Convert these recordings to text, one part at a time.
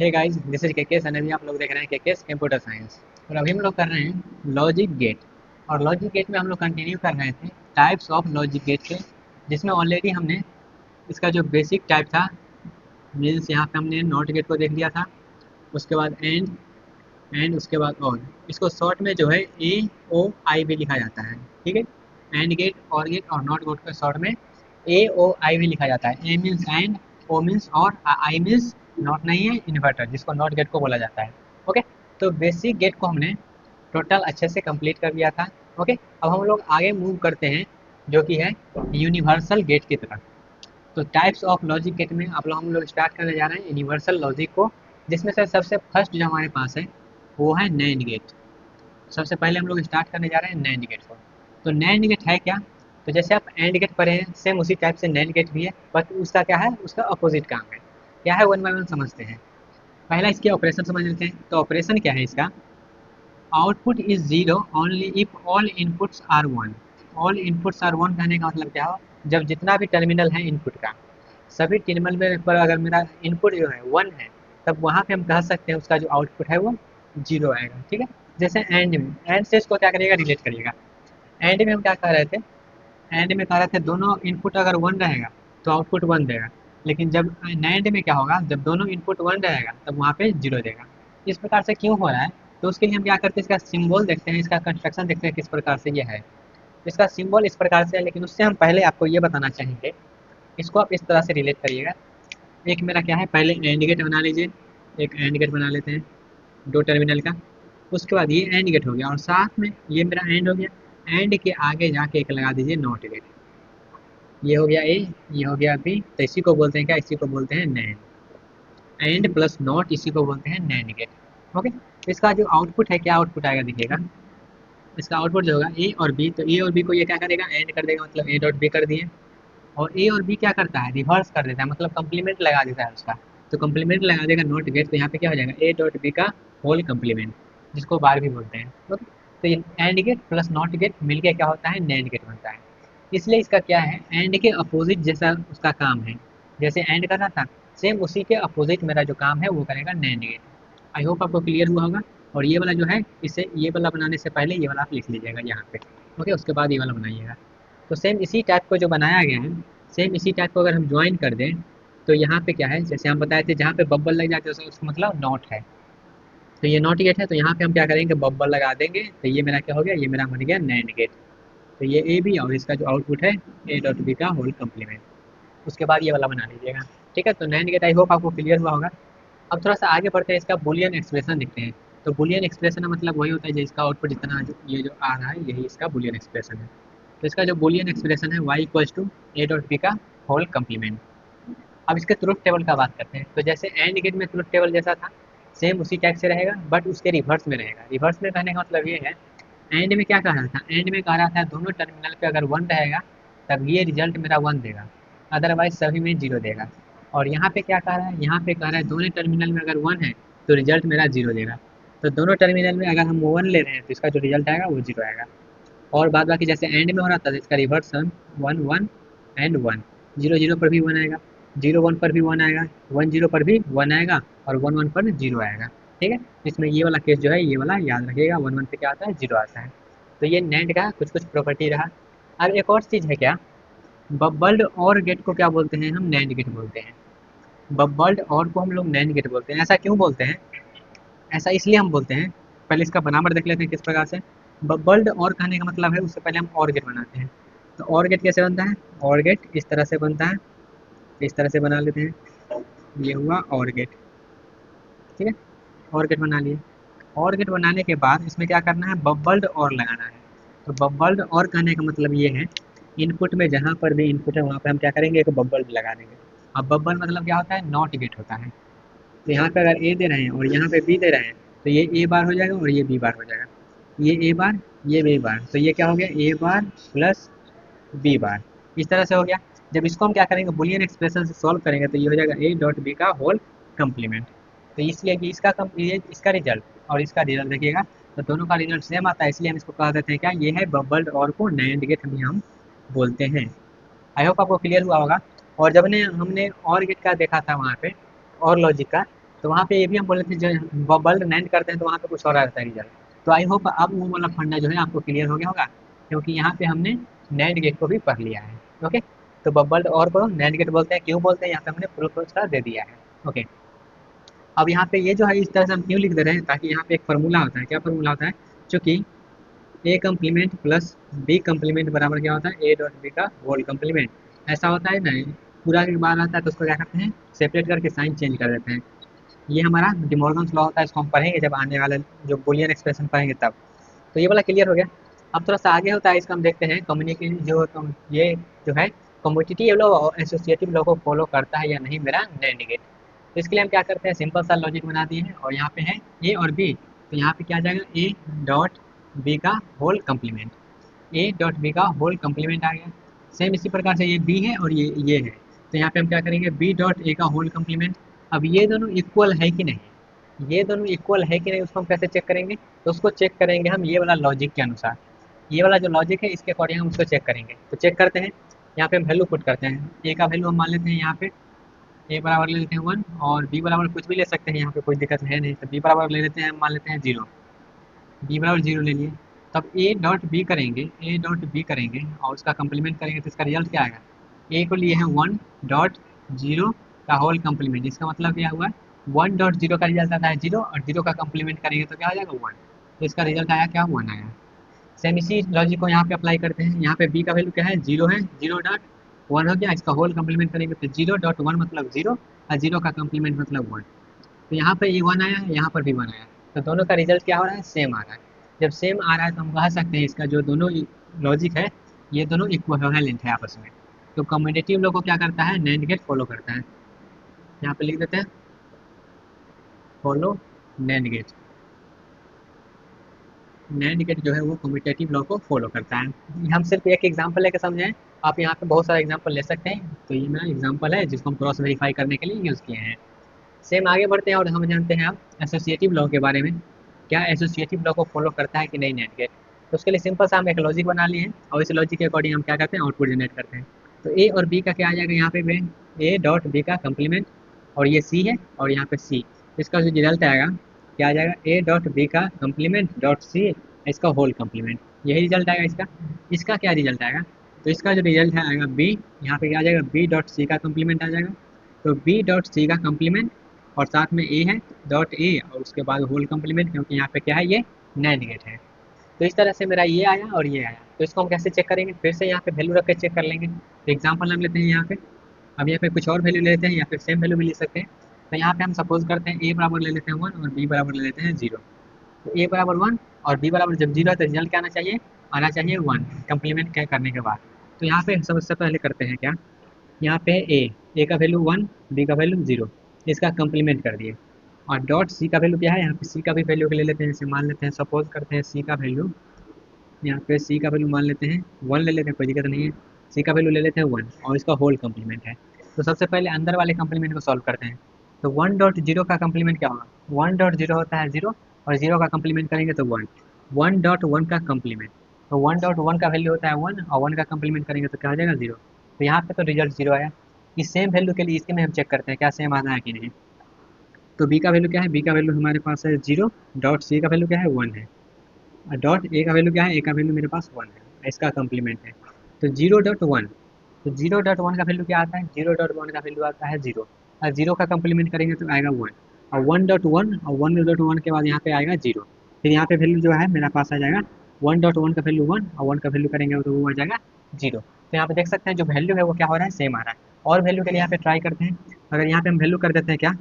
Hey guys, this is KKS and अभी आप लोग देख रहे हैं केकेस कंप्यूटर साइंस। और अभी हम लोग कर रहे हैं लॉजिक गेट। और लॉजिक गेट में हम लोग कंटिन्यू कर रहे थे टाइप्स ऑफ लॉजिक गेट के, जिसमें ऑलरेडी हमने इसका जो बेसिक टाइप था, मीन्स यहाँ पे हमने नॉट गेट को देख लिया था। उसके बाद एंड उसके बाद और, इसको शॉर्ट में जो है ए ओ आई भी लिखा जाता है। ठीक है, एंड गेट, और गेट और नॉट गेट को शॉर्ट में ए ओ आई भी लिखा जाता है। ए मीन्स एंड, ओ मीन्स और, आई मीन्स नॉट नहीं है, इन्वर्टर, जिसको नॉट गेट को बोला जाता है। ओके, तो बेसिक गेट को हमने टोटल अच्छे से कंप्लीट कर लिया था। ओके, अब हम लोग आगे मूव करते हैं जो कि है यूनिवर्सल गेट की तरफ। तो टाइप्स ऑफ लॉजिक गेट में हम लोग स्टार्ट करने जा रहे हैं यूनिवर्सल लॉजिक को, जिसमें से सबसे फर्स्ट जो हमारे पास है वो है नैंड गेट। सबसे पहले हम लोग स्टार्ट करने जा रहे हैं नैंड गेट को। तो नैंड गेट है क्या? तो जैसे आप एंड गेट पढ़े हैं, सेम उसी टाइप से नैंड गेट भी है, बट उसका क्या है, उसका अपोजिट काम है। क्या है, वन बाय वन समझते हैं। पहला इसके ऑपरेशन समझ लेते हैं। तो ऑपरेशन क्या है इसका? Output is zero only if all inputs are one. All inputs are one कहने का मतलब क्या हो? जब जितना भी टर्मिनल है इनपुट का, सभी टर्मिनल में पर अगर मेरा इनपुट जो है वन है, तब वहाँ पे हम कह सकते हैं उसका जो आउटपुट है वो जीरो आएगा। ठीक है, जैसे एंड में, एंड से इसको क्या करिएगा, रिलेट करिएगा। एंड में हम क्या कह रहे थे? एंड में कह रहे थे दोनों इनपुट अगर वन रहेगा तो आउटपुट वन देगा। लेकिन जब नैंड में क्या होगा, जब दोनों इनपुट वन रहेगा तब वहाँ पे जीरो देगा। इस प्रकार से क्यों हो रहा है? तो उसके लिए हम क्या करते हैं, इसका सिंबल देखते हैं, इसका कंस्ट्रक्शन देखते हैं किस प्रकार से ये है। इसका सिंबल इस प्रकार से है, लेकिन उससे हम पहले आपको ये बताना चाहेंगे, इसको आप इस तरह से रिलेट करिएगा। एक मेरा क्या है, पहले एंड गेट बना लीजिए। एक एंड गेट बना लेते हैं दो टर्मिनल का। उसके बाद ये एंड गेट हो गया और साथ में ये मेरा एंड हो गया। एंड के आगे जाके एक लगा दीजिए नॉट गेट। ये हो गया ए, ये हो गया बी। तो इसी को बोलते हैं क्या, इसी को बोलते हैं नैंड। एंड प्लस नॉट, इसी को बोलते हैं नैंड गेट। ओके, इसका जो आउटपुट है, क्या आउटपुट आएगा देखिएगा। इसका आउटपुट जो होगा ए और बी, तो ए और बी को ये क्या करेगा, एंड कर देगा, मतलब ए डॉट बी कर दिए। और ए और बी क्या करता है, रिवर्स कर देता है, मतलब कंप्लीमेंट लगा देता है उसका। तो कंप्लीमेंट लगा देगा नॉट गेट, तो यहाँ पे क्या हो जाएगा, ए डॉट बी का होल कंप्लीमेंट, जिसको बार भी बोलते हैं। ओके, तो ये and gate plus not gate मिलके क्या होता है, नैंड गेट बनता है। इसलिए इसका क्या है, एंड के अपोजिट जैसा उसका काम है। जैसे एंड करना था, सेम उसी के अपोजिट मेरा जो काम है वो करेगा नैंड गेट। आई होप आपको क्लियर हुआ होगा। और ये वाला जो है, इसे ये वाला बनाने से पहले ये वाला आप लिख लीजिएगा यहाँ पे। ओके, उसके बाद ये वाला बनाइएगा। तो सेम इसी टाइप को जो बनाया गया है, सेम इसी टाइप को अगर हम ज्वाइन कर दें, तो यहाँ पे क्या है, जैसे हम बताए थे, जहाँ पे बब्बल लग जाते हैं उसका मतलब नॉट है। तो ये नॉट गेट है, तो यहाँ पे हम क्या करेंगे, बब्बल लगा देंगे। तो ये मेरा क्या हो गया, ये मेरा बन गया नैंड गेट। तो ये ए बी और इसका जो आउटपुट है ए डॉट बी का होल कंप्लीमेंट। उसके बाद ये वाला बना लीजिएगा। ठीक है, तो नैंड गेट आई होप आपको क्लियर हुआ होगा। अब थोड़ा सा आगे बढ़ते हैं, इसका बुलियन एक्सप्रेशन देखते हैं। तो बुलियन एक्सप्रेशन का मतलब वही होता है, जो इसका आउटपुट जितना ये जो आ रहा है, यही इसका बुलियन एक्सप्रेशन है। तो इसका जो बुलियन एक्सप्रेशन है, Y equals to A dot B का होल कंप्लीमेंट। अब इसके ट्रुथ टेबल का बात करते हैं। तो जैसे एंड गेट में ट्रुथ टेबल जैसा था, सेम उसी टाइप से रहेगा, बट उसके रिवर्स में रहेगा। रिवर्स में कहने का मतलब ये है, एंड में क्या कह रहा था, एंड में कह रहा था दोनों टर्मिनल पे अगर वन रहेगा तब ये रिजल्ट मेरा वन देगा, अदरवाइज सभी में जीरो देगा। और यहाँ पे क्या कह रहा है, यहाँ पे कह रहा है दोनों टर्मिनल में अगर वन है तो रिजल्ट मेरा जीरो देगा। तो दोनों टर्मिनल में अगर हम वन ले रहे हैं तो इसका जो रिजल्ट आएगा वो जीरो आएगा। और बाद बाकी जैसे एंड में हो रहा था, तो इसका reverse one one one and one. Zero zero पर भी वन आएगा, जीरो वन पर भी वन आएगा, वन जीरो पर भी वन आएगा, और वन वन पर जीरो आएगा। ठीक है, इसमें ये वाला केस जो है, ये वाला याद रखिएगा, वन वन पे क्या आता है, जीरो आता है। तो ये नेट का कुछ कुछ प्रॉपर्टी रहा। अब एक और चीज़ है क्या, बबल्ड और गेट को क्या बोलते हैं, हम नैंड गेट बोलते हैं। बबल्ड और को हम लोग नैंड गेट बोलते हैं। ऐसा क्यों बोलते हैं? ऐसा इसलिए हम बोलते हैं, पहले इसका बनावट देख लेते हैं किस प्रकार से। बबल्ड और कहने का मतलब है, उससे पहले हम और गेट बनाते हैं। तो और गेट कैसे बनता है, और गेट इस तरह से बनता है, इस तरह से बना लेते हैं। ये हुआ और गेट। ठीक है, और गेट बना लिए। और गेट बनाने के बाद इसमें क्या करना है, बबल्ड और लगाना है। तो बबल्ड और कहने का मतलब ये है, इनपुट में जहाँ पर भी इनपुट है वहाँ पे हम क्या करेंगे, एक बबल्ड लगा देंगे। अब बबल मतलब क्या होता है, नॉट गेट होता है। तो यहाँ पे अगर ए दे रहे हैं और यहाँ पे बी दे रहे हैं, तो ये ए बार हो जाएगा और ये बी बार हो जाएगा। ये ए बार, ये बी बार, तो ये क्या हो गया, ए बार प्लस बी बार। इस तरह से हो गया। जब इसको हम क्या करेंगे, बुलियन एक्सप्रेशन से सॉल्व करेंगे, तो ये हो जाएगा ए डॉट बी का होल कंप्लीमेंट। तो इसलिए कि ये इसका रिजल्ट और इसका रिजल्ट देखिएगा, तो दोनों का रिजल्ट सेम आता है, इसलिए हम इसको कह देते हैं क्या, ये है बबल्ड और को नैंड गेट हम बोलते हैं। आई होप आपको क्लियर हुआ होगा। और जब ने हमने और गेट का देखा था वहाँ पे, और लॉजिक का, तो वहाँ पे ये भी हम बोले थे जो बबल नैंड करते हैं तो वहाँ पे कुछ और आता है रिजल्ट। तो आई होप अब वो वाला फंडा जो है आपको क्लियर हो गया होगा, क्योंकि यहाँ पे हमने नैंड गेट को भी पढ़ लिया है। ओके, तो बबल और को नैंड गेट बोलते हैं, क्यों बोलते हैं यहाँ पे हमने प्रूफ उसका दे दिया है। ओके, अब यहाँ पे ये जो है इस तरह से हम क्यों लिख दे रहे हैं, ताकि यहाँ पे एक फार्मूला होता है। क्या फार्मूला होता है? चूंकि A complement plus B complement बराबर क्या होता है? ए डॉट बी का होल कम्प्लीमेंट। ऐसा होता है ना, पूरा एक बार आता है तो उसको क्या करते हैं, सेपरेट करके साइन चेंज कर देते हैं। ये हमारा डिमॉर्गन्स लॉ होता है, इसको हम पढ़ेंगे जब आने वाले जो बूलियन एक्सप्रेशन पढ़ेंगे तब। तो ये वाला क्लियर हो गया। अब थोड़ा सा आगे होता है, इसका हम देखते हैं कम्युनिकेशन जो ये जो है कम्पिटिटिव लॉ और एसोसिएटिव लॉ को फॉलो करता है या नहीं मेरा नैंड गेट। तो इसके लिए हम क्या करते हैं, सिंपल सा लॉजिक बना दिए हैं और यहाँ पे है ए और बी। तो यहाँ पे क्या आ जाएगा, ए डॉट बी का whole complement, A dot B का होल कम्प्लीमेंट आ गया। सेम इसी प्रकार से ये बी है और ये है, तो यहाँ पे हम क्या करेंगे, बी डॉट ए का होल कम्प्लीमेंट। अब ये दोनों इक्वल है कि नहीं, ये दोनों इक्वल है कि नहीं उसको हम कैसे चेक करेंगे, तो उसको चेक करेंगे हम ये वाला लॉजिक के अनुसार। ये वाला जो लॉजिक है इसके अकॉर्डिंग हम उसको चेक करेंगे। तो चेक करते हैं, यहाँ पे हम वैल्यू पुट करते हैं। ए का वैल्यू हम मान लेते हैं यहाँ पे ए बराबर ले लेते हैं 1 और बी बराबर कुछ भी ले सकते हैं, यहाँ पे कोई दिक्कत है नहीं। तो बी बराबर ले लेते हैं, मान लेते हैं 0, बी बराबर 0 ले लिए। तब ए डॉट बी करेंगे, ए डॉट बी करेंगे और उसका कंप्लीमेंट करेंगे तो इसका रिजल्ट क्या आएगा, ए को लिए हैं 1 डॉट 0 का होल कंप्लीमेंट। इसका मतलब क्या हुआ, 1 डॉट 0 का रिजल्ट आता है 0 और 0 का कंप्लीमेंट करेंगे तो क्या आ जाएगा 1। तो इसका रिजल्ट आया क्या, 1 आया। सेम इसी लॉजिक को यहाँ पे अप्लाई करते हैं। यहाँ पे बी का वैल्यू क्या है, 0 है, 0 डॉट 1 हो गया, इसका होल कंप्लीमेंट करेंगे तो 0 डॉट 1 मतलब 0 और 0 का कंप्लीमेंट मतलब 1। तो यहाँ पे ये 1 आया है, यहाँ पर भी 1 आया है, तो दोनों का रिजल्ट क्या हो रहा है, सेम आ रहा है। जब सेम आ रहा है तो हम कह सकते हैं इसका जो दोनों लॉजिक है ये दोनों इक्विवेलेंट है आपस में। तो कम्यूटेटिव लॉ को क्या करता है, नैंड गेट फॉलो करता है। यहाँ पे लिख देते हैं follow NAND gate. NAND gate जो है वो कम्यूटेटिव लॉ को फॉलो करता है। हम सिर्फ एक एग्जांपल लेके समझें, आप यहाँ पे बहुत सारा एग्जांपल ले सकते हैं। तो ये मेरा एग्जांपल है जिसको हम क्रॉस वेरीफाई करने के लिए यूज़ किए हैं। सेम आगे बढ़ते हैं और हम जानते हैं अब एसोसिएटिव लॉ के बारे में। क्या एसोसिएटिव लॉ को फॉलो करता है कि नहीं नैंड गेट। तो उसके लिए सिंपल सा हम एक लॉजिक बना लिए हैं और इस लॉजिक के अकॉर्डिंग हम क्या करते हैं, आउटपुट जनरेट करते हैं। तो ए और बी का क्या आ जाएगा, यहाँ पे ए डॉट बी का कंप्लीमेंट और ये सी है और यहाँ पे सी। इसका जो रिजल्ट आएगा क्या आ जाएगा, ए डॉट बी का कंप्लीमेंट डॉट सी इसका होल कंप्लीमेंट, यही रिजल्ट आएगा इसका। इसका क्या रिजल्ट आएगा, तो इसका जो रिजल्ट है आएगा बी, यहाँ पे क्या आ जाएगा, बी डॉट सी का कंप्लीमेंट आ जाएगा। तो बी डॉट सी का कंप्लीमेंट और साथ में ए है डॉट ए और उसके बाद होल कंप्लीमेंट, क्योंकि यहाँ पे क्या है, ये नैंड गेट है। तो इस तरह से मेरा ये आया और ये आया। तो इसको हम कैसे चेक करेंगे, फिर से यहाँ पे वैल्यू रख के चेक कर लेंगे। तो एग्जांपल हम लेते हैं यहाँ पे, अब यहाँ पे कुछ और वैल्यू ले लेते हैं या फिर सेम वैल्यू भी ले सकते हैं। तो यहाँ पे हम सपोज करते हैं ए बराबर ले लेते हैं 1 और बी बराबर ले लेते हैं 0। तो ए बराबर 1 और बी बराबर जब 0 है तो रिजल्ट क्या आना चाहिए, आना चाहिए 1 कंप्लीमेंट क्या करने के बाद। तो यहाँ पे सबसे पहले करते हैं क्या, यहाँ पे ए का वैल्यू 1, बी का वैल्यू 0, इसका कंप्लीमेंट कर दिए। और डॉट सी का वैल्यू क्या है, यहाँ पे सी का भी वैल्यू ले लेते हैं। जैसे मान लेते हैं, सपोज करते हैं सी का वैल्यू, यहाँ पे सी का वैल्यू मान लेते हैं 1 ले लेते हैं, कोई दिक्कत नहीं है। सी का वैल्यू ले लेते हैं 1 और इसका होल कंप्लीमेंट है। तो सबसे पहले अंदर वाले कंप्लीमेंट को सॉल्व करते हैं। तो 1 डॉट 0 का कंप्लीमेंट क्या होगा, 1 डॉट 0 होता है 0 और 0 का कंप्लीमेंट करेंगे तो 1। 1 डॉट 1 का कंप्लीमेंट, तो 1 डॉट 1 का वैल्यू होता है 1 और 1 का कंप्लीमेंट करेंगे तो क्या हो जाएगा 0। तो यहाँ पे तो रिजल्ट 0 आया। इस सेम वैल्यू के लिए इसके में हम चेक करते हैं क्या सेम आता है कि नहीं। तो बी का वैल्यू क्या है, बी का वैल्यू हमारे पास है 0 डॉट सी का वैल्यू क्या है 1 है और डॉट ए का वैल्यू क्या है, ए का वैल्यू मेरे पास 1 है, इसका कंप्लीमेंट है। तो 0.1, तो 0.1 का वैल्यू क्या आता है, 0.1 का वैल्यू आता है 0 और 0 का कंप्लीमेंट करेंगे तो आएगा 1 और 1.1 और 1.1 के बाद यहाँ पे आएगा 0। फिर यहाँ पे वैल्यू जो है मेरा पास आ जाएगा 1.1 का वैल्यू 1 और 1 का वैल्यू करेंगे तो वो आ जाएगा 0। तो यहाँ पे देख सकते हैं जो वैल्यू है वो क्या हो रहा है, सेम आ रहा है। और वैल्यू के लिए यहाँ पे ट्राई करते हैं। अगर यहाँ पे हम वैल्यू कर देते हैं क्या,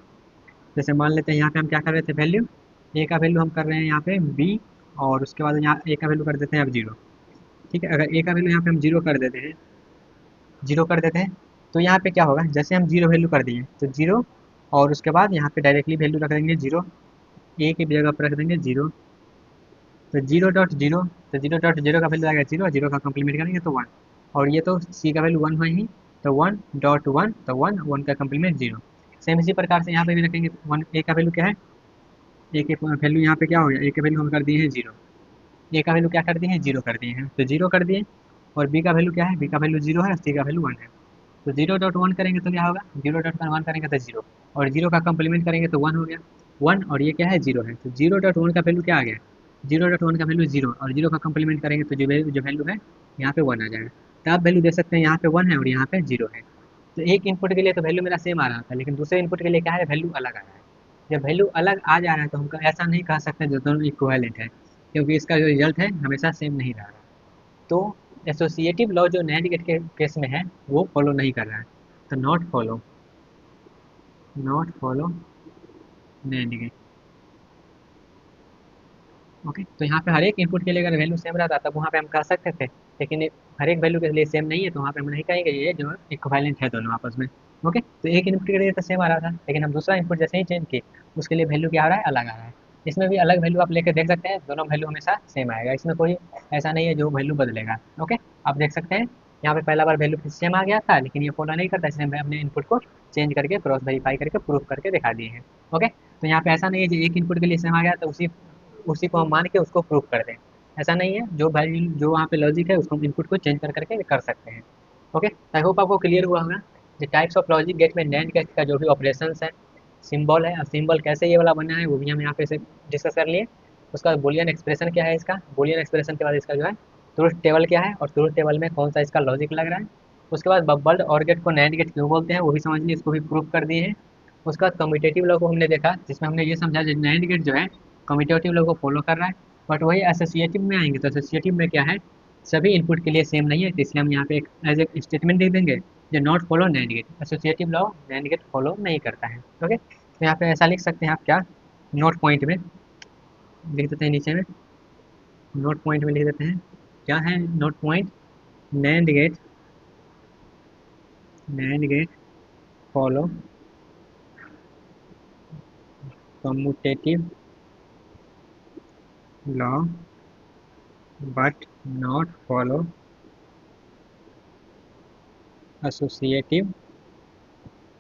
जैसे मान लेते हैं यहाँ पे हम क्या कर रहे थे, वैल्यू ए का वैल्यू हम कर रहे हैं यहाँ पे बी और उसके बाद यहाँ ए का वैल्यू कर देते हैं अब 0। ठीक है, अगर ए का वैल्यू यहाँ पे हम 0 कर देते हैं, 0 कर देते हैं तो यहाँ पे क्या होगा, जैसे हम 0 वैल्यू कर दिए तो 0 और उसके बाद यहाँ पे डायरेक्टली वैल्यू रख देंगे 0, ए की जगह पर रख देंगे 0। तो 0.0, तो 0.0 का वैल्यू आएगा 0 और 0 का कंप्लीमेंट करेंगे तो 1 और ये तो सी का वैल्यू 1 है ही, तो 1.1, तो 1, 1 का कंप्लीमेंट 0। सेम इसी प्रकार से यहाँ पे भी रखेंगे 1, ए का वैल्यू क्या है, ए के वैल्यू यहाँ पे क्या हो गया, ए के वैल्यू हम कर दिए हैं 0, ए का वैल्यू क्या कर दिए हैं, 0 कर दिए हैं, तो 0 कर दिए। और बी का वैल्यू क्या है, बी का वैल्यू 0 है, सी का वैल्यू 1 है। तो 0.1 करेंगे तो क्या होगा, 0.1 करेंगे तो 0 और जीरो का कंप्लीमेंट करेंगे तो 1 हो गया, 1 और ये क्या है 0 है, तो 0.1 का वैल्यू क्या आ गया, 0.1 का वैल्यू 0 और 0 का कंप्लीमेंट करेंगे तो जो वैल्यू है यहाँ पे 1 आ जाएगा। तो आप वैल्यू दे सकते हैं यहाँ पे 1 है और यहाँ पे 0 है। तो एक इनपुट के लिए तो वैल्यू मेरा सेम आ रहा था, लेकिन दूसरे इनपुट के लिए क्या है, वैल्यू अलग आ रहा है। जब वैल्यू अलग आ जा रहा है तो हम ऐसा नहीं कह सकते जो दोनों इक्विवेलेंट है, क्योंकि इसका जो रिजल्ट है हमेशा सेम नहीं रहा है। तो एसोसिएटिव लॉ जो नैंड गेट के केस में है वो फॉलो नहीं कर रहा है, तो not follow NAND gate. Okay, तो यहाँ पे हर एक इनपुट के लिए अगर वैल्यू सेम रहता तब वहाँ पे हम कह सकते थे, लेकिन हर एक वैल्यू के लिए सेम नहीं है तो वहाँ पे हम नहीं कहेंगे ये जो इक्विवेलेंट है दोनों आपस में। ओके, तो एक इनपुट के लिए तो सेम आ रहा था, लेकिन हम दूसरा इनपुट जैसे ही चेंज किए उसके लिए वैल्यू क्या आ रहा है, अलग आ रहा है। इसमें भी अलग वैल्यू आप लेकर देख सकते हैं, दोनों वैल्यू हमेशा सेम आएगा, इसमें कोई ऐसा नहीं है जो वैल्यू बदलेगा। ओके, आप देख सकते हैं यहाँ पे पहला बार वैल्यू सेम आ गया था, लेकिन ये फॉलो नहीं करता, इसलिए हमने इनपुट को चेंज करके क्रॉस वेरीफाई करके प्रूफ करके दिखा दिए हैं। ओके, तो यहाँ पे ऐसा नहीं है कि एक इनपुट के लिए सेम आ गया तो उसी उसी को हम मान के उसको प्रूव कर दें, ऐसा नहीं है। जो वैल्यू जो वहाँ पे लॉजिक है उसको हम इनपुट को चेंज कर करके कर सकते हैं। ओके, आई होप आपको क्लियर हुआ होगा the types of logic gate में नैंड गेट का जो भी ऑपरेशंस है, सिंबल है, और सिंबल कैसे ये वाला बना है वो भी हम यहाँ पे से डिस्कस कर लिए। उसका बाद बूलियन एक्सप्रेशन क्या है, इसका बूलियन एक्सप्रेशन के बाद इसका जो है ट्रूथ टेबल क्या है और ट्रूथ टेबल में कौन सा इसका लॉजिक लग रहा है। उसके बाद बबल्ड और गेट को नैंड गेट क्यों बोलते हैं वो भी समझ लिए, इसको भी प्रूव कर दिए हैं। उसका बाद कम्यूटेटिव लॉ को हमने देखा, जिसमें हमने ये समझा कि नैंड गेट जो है कम्यूटेटिव लॉ को फॉलो कर रहा है। बट वही एसोसिएटिव में आएंगे तो एसोसिएटिव में क्या है, सभी इनपुट के लिए सेम नहीं है, तो इसलिए हम यहाँ पे एक एज ए स्टेटमेंट लिख देंगे जो not follow NAND gate, associative law NAND gate follow नहीं करता है। ओके, तो यहाँ पे ऐसा लिख सकते हैं आप क्या, नोट पॉइंट में लिख देते हैं, नीचे में नोट पॉइंट में लिख देते हैं क्या है note point, NAND gate follow commutative law but not follow associative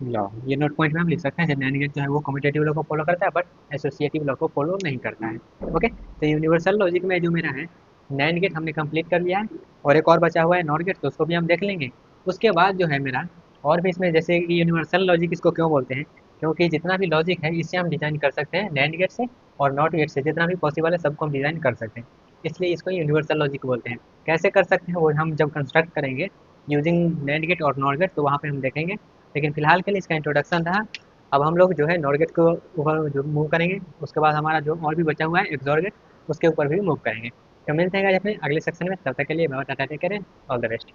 law. ये नोट पॉइंट में हम लिख सकते हैं जब नैंड गेट जो है वो कम्यूटेटिव लॉ को फॉलो करता है बट एसोसिएटिव लॉ को फॉलो नहीं करता है। ओके, तो यूनिवर्सल लॉजिक में जो मेरा है नैंड गेट हमने कंप्लीट कर लिया है, और एक और बचा हुआ है नॉट गेट, तो उसको भी हम देख लेंगे। उसके बाद जो है मेरा और भी इसमें, जैसे कि यूनिवर्सल लॉजिक इसको क्यों बोलते हैं, क्योंकि जितना भी लॉजिक है इससे हम डिजाइन कर सकते हैं नैंड गेट से और नॉट गेट से, जितना भी पॉसिबल है सबको हम डिजाइन कर सकते हैं, इसलिए इसको यूनिवर्सल लॉजिक बोलते हैं। कैसे कर सकते हैं वो हम जब कंस्ट्रक्ट करेंगे यूजिंग नैंड गेट और नॉट गेट तो वहाँ पे हम देखेंगे, लेकिन फिलहाल के लिए इसका इंट्रोडक्शन था। अब हम लोग जो है नॉट गेट को ऊपर जो मूव करेंगे, उसके बाद हमारा जो और भी बचा हुआ है एक्सॉर गेट उसके ऊपर भी मूव करेंगे। तो मिलते हैं अपने अगले सेक्शन में, तब तक के लिए bye, tata, take care, all the best.